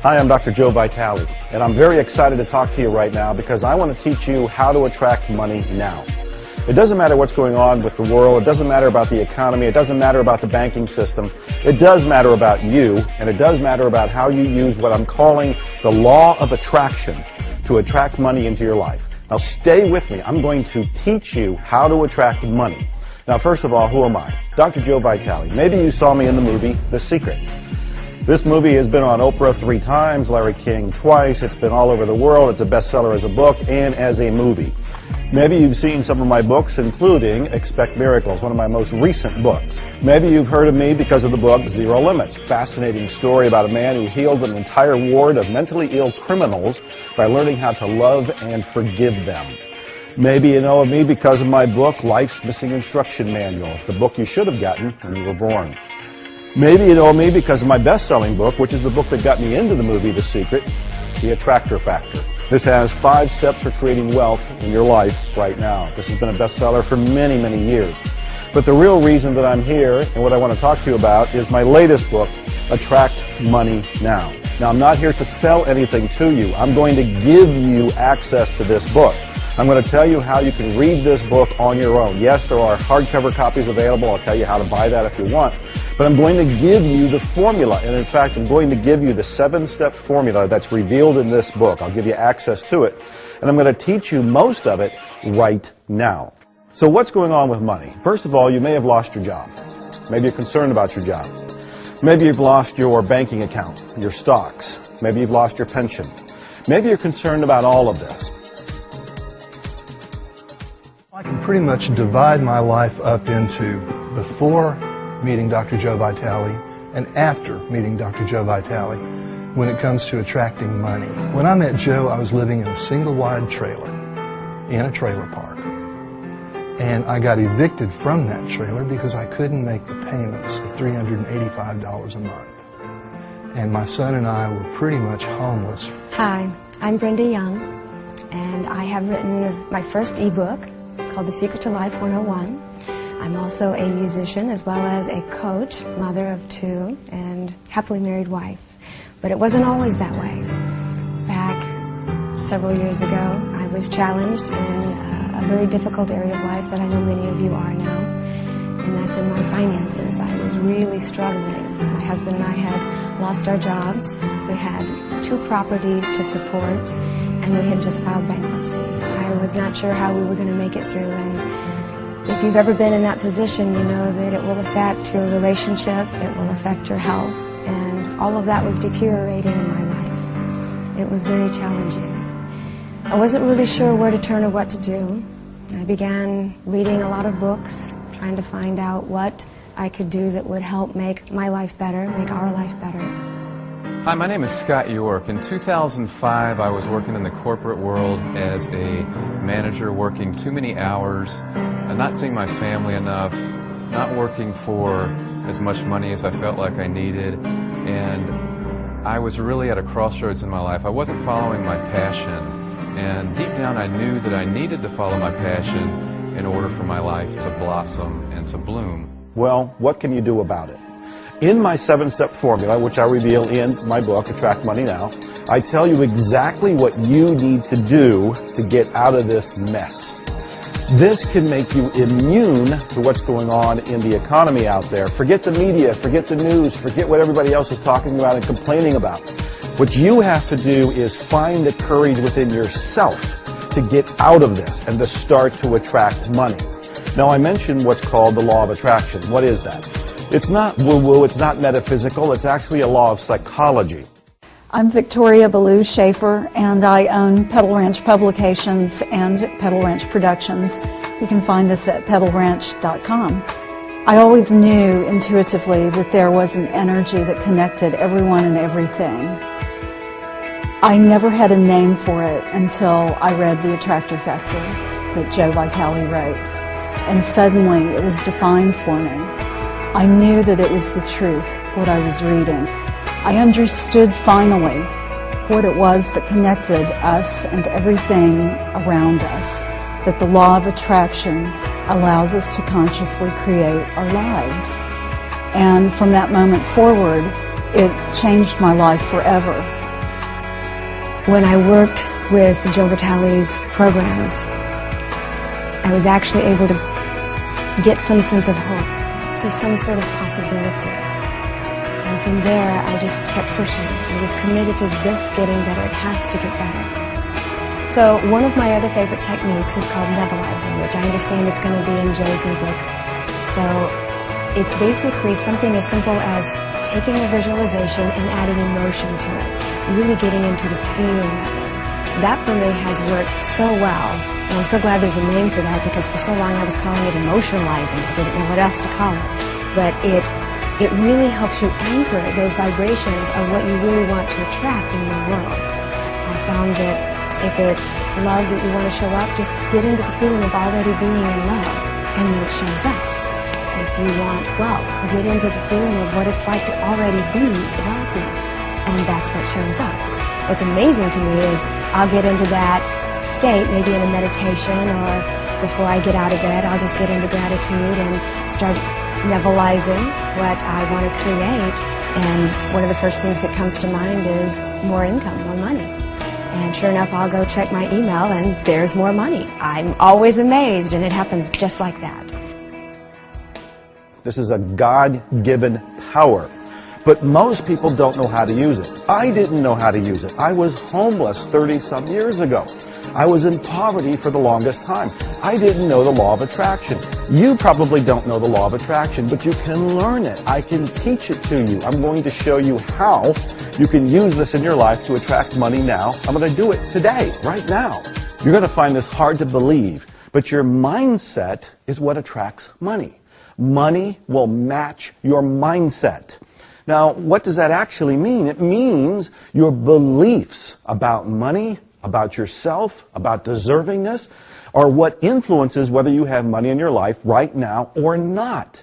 Hi, I'm Dr. Joe Vitale, and I'm very excited to talk to you right now because I want to teach you how to attract money now. It doesn't matter what's going on with the world. It doesn't matter about the economy. It doesn't matter about the banking system. It does matter about you, and it does matter about how you use what I'm calling the law of attraction to attract money into your life. Now, stay with me. I'm going to teach you how to attract money. Now, first of all, who am I? Dr. Joe Vitale. Maybe you saw me in the movie The Secret. This movie has been on Oprah 3 times, Larry King twice. It's been all over the world. It's a bestseller as a book and as a movie. Maybe you've seen some of my books, including Expect Miracles, one of my most recent books. Maybe you've heard of me because of the book Zero Limits, fascinating story about a man who healed an entire ward of mentally ill criminals by learning how to love and forgive them. Maybe you know of me because of my book, Life's Missing Instruction Manual, the book you should have gotten when you were born. Maybe you know me because of my best-selling book, which is the book that got me into the movie The Secret, The Attractor Factor. This has 5 steps for creating wealth in your life right now. This has been a bestseller for many, many years. But the real reason that I'm here and what I want to talk to you about is my latest book, Attract Money Now. Now, I'm not here to sell anything to you. I'm going to give you access to this book. I'm going to tell you how you can read this book on your own. Yes, there are hardcover copies available. I'll tell you how to buy that if you want. But I'm going to give you the formula. And in fact, I'm going to give you the 7-step formula that's revealed in this book. I'll give you access to it. And I'm going to teach you most of it right now. So what's going on with money? First of all, you may have lost your job. Maybe you're concerned about your job. Maybe you've lost your banking account, your stocks. Maybe you've lost your pension. Maybe you're concerned about all of this. I can pretty much divide my life up into before meeting Dr. Joe Vitale and after meeting Dr. Joe Vitale when it comes to attracting money. When I met Joe, I was living in a single-wide trailer in a trailer park. And I got evicted from that trailer because I couldn't make the payments of $385 a month. And my son and I were pretty much homeless. Hi, I'm Brenda Young, and I have written my first ebook called The Secret to Life 101. I'm also a musician as well as a coach, mother of 2, and happily married wife. But it wasn't always that way. Back several years ago, I was challenged in a very difficult area of life that I know many of you are now, and that's in my finances. I was really struggling. My husband and I had lost our jobs. We had 2 properties to support, and we had just filed bankruptcy. I was not sure how we were going to make it through, and if you've ever been in that position, you know that it will affect your relationship, it will affect your health, and all of that was deteriorating in my life. It was very challenging. I wasn't really sure where to turn or what to do. I began reading a lot of books, trying to find out what I could do that would help make my life better, make our life better. Hi, my name is Scott York. In 2005, I was working in the corporate world as a manager, working too many hours, and not seeing my family enough, not working for as much money as I felt like I needed, and I was really at a crossroads in my life. I wasn't following my passion, and deep down I knew that I needed to follow my passion in order for my life to blossom and to bloom. Well, what can you do about it? In my 7-step formula, which I reveal in my book, Attract Money Now, I tell you exactly what you need to do to get out of this mess. This can make you immune to what's going on in the economy out there. Forget the media, forget the news, forget what everybody else is talking about and complaining about. What you have to do is find the courage within yourself to get out of this and to start to attract money. Now, I mentioned what's called the law of attraction. What is that? It's not woo-woo, it's not metaphysical, it's actually a law of psychology. I'm Victoria Ballou Schaeffer, and I own Pedal Ranch Publications and Pedal Ranch Productions. You can find us at pedalranch.com. I always knew intuitively that there was an energy that connected everyone and everything. I never had a name for it until I read The Attractor Factor that Joe Vitale wrote, and suddenly it was defined for me. I knew that it was the truth, what I was reading. I understood finally what it was that connected us and everything around us, that the law of attraction allows us to consciously create our lives. And from that moment forward, it changed my life forever. When I worked with Joe Vitale's programs, I was actually able to get some sense of hope, see some sort of possibility. And from there, I just kept pushing. I was committed to this getting better. It has to get better. So one of my other favorite techniques is called levelizing, which I understand it's going to be in Joe's new book. So it's basically something as simple as taking a visualization and adding emotion to it, really getting into the feeling of it. That for me has worked so well, and I'm so glad there's a name for that, because for so long I was calling it emotionalizing. I didn't know what else to call it. But it really helps you anchor those vibrations of what you really want to attract in your world. I found that if it's love that you want to show up, just get into the feeling of already being in love, and then it shows up. If you want wealth, get into the feeling of what it's like to already be wealthy, and that's what shows up. What's amazing to me is I'll get into that state, maybe in a meditation, or before I get out of bed, I'll just get into gratitude and start levelizing what I want to create. And one of the first things that comes to mind is more income, more money. And sure enough, I'll go check my email, and there's more money. I'm always amazed, and it happens just like that. This is a God-given power. But most people don't know how to use it. I didn't know how to use it. I was homeless 30-some years ago. I was in poverty for the longest time. I didn't know the law of attraction. You probably don't know the law of attraction, but you can learn it. I can teach it to you. I'm going to show you how you can use this in your life to attract money now. I'm going to do it today, right now. You're going to find this hard to believe, but your mindset is what attracts money. Money will match your mindset. Now, what does that actually mean? It means your beliefs about money, about yourself, about deservingness, are what influences whether you have money in your life right now or not.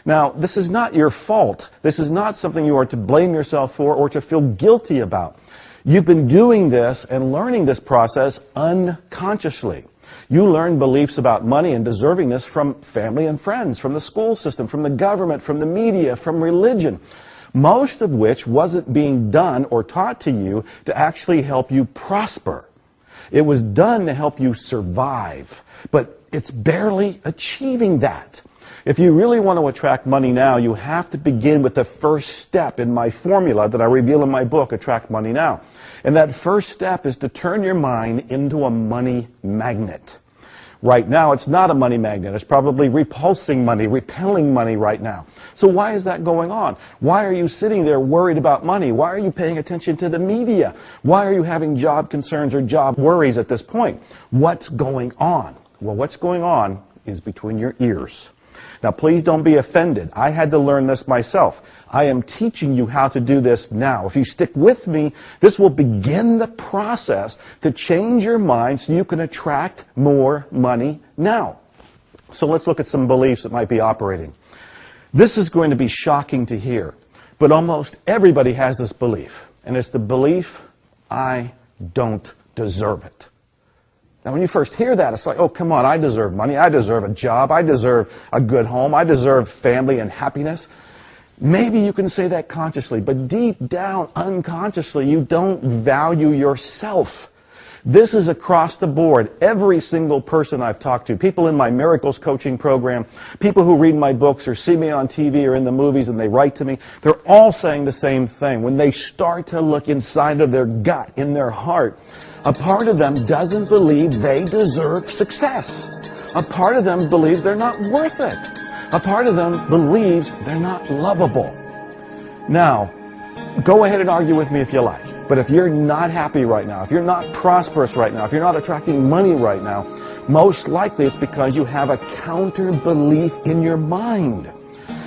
Now, this is not your fault. This is not something you are to blame yourself for or to feel guilty about. You've been doing this and learning this process unconsciously. You learn beliefs about money and deservingness from family and friends, from the school system, from the government, from the media, from religion, most of which wasn't being done or taught to you to actually help you prosper. It was done to help you survive, but it's barely achieving that. If you really want to attract money now, you have to begin with the first step in my formula that I reveal in my book, Attract Money Now. And that first step is to turn your mind into a money magnet. Right now, it's not a money magnet. It's probably repulsing money, repelling money right now. So why is that going on? Why are you sitting there worried about money? Why are you paying attention to the media? Why are you having job concerns or job worries at this point? What's going on? Well, what's going on is between your ears. Now, please don't be offended. I had to learn this myself. I am teaching you how to do this now. If you stick with me, this will begin the process to change your mind so you can attract more money now. So let's look at some beliefs that might be operating. This is going to be shocking to hear, but almost everybody has this belief, and it's the belief, I don't deserve it. Now, when you first hear that, it's like, oh, come on, I deserve money, I deserve a job, I deserve a good home, I deserve family and happiness. Maybe you can say that consciously, but deep down, unconsciously, you don't value yourself. This is across the board. Every single person I've talked to, people in my Miracles coaching program, people who read my books or see me on TV or in the movies and they write to me, they're all saying the same thing. When they start to look inside of their gut, in their heart, a part of them doesn't believe they deserve success. A part of them believes they're not worth it. A part of them believes they're not lovable. Now, go ahead and argue with me if you like. But if you're not happy right now, if you're not prosperous right now, if you're not attracting money right now, most likely it's because you have a counter belief in your mind.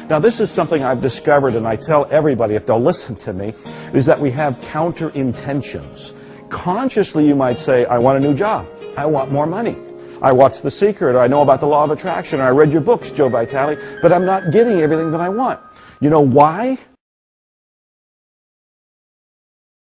Now, this is something I've discovered, and I tell everybody if they'll listen to me, is that we have counter intentions. Consciously, you might say, I want a new job. I want more money. I watched The Secret, or I know about the law of attraction, or I read your books, Joe Vitale, but I'm not getting everything that I want. You know why?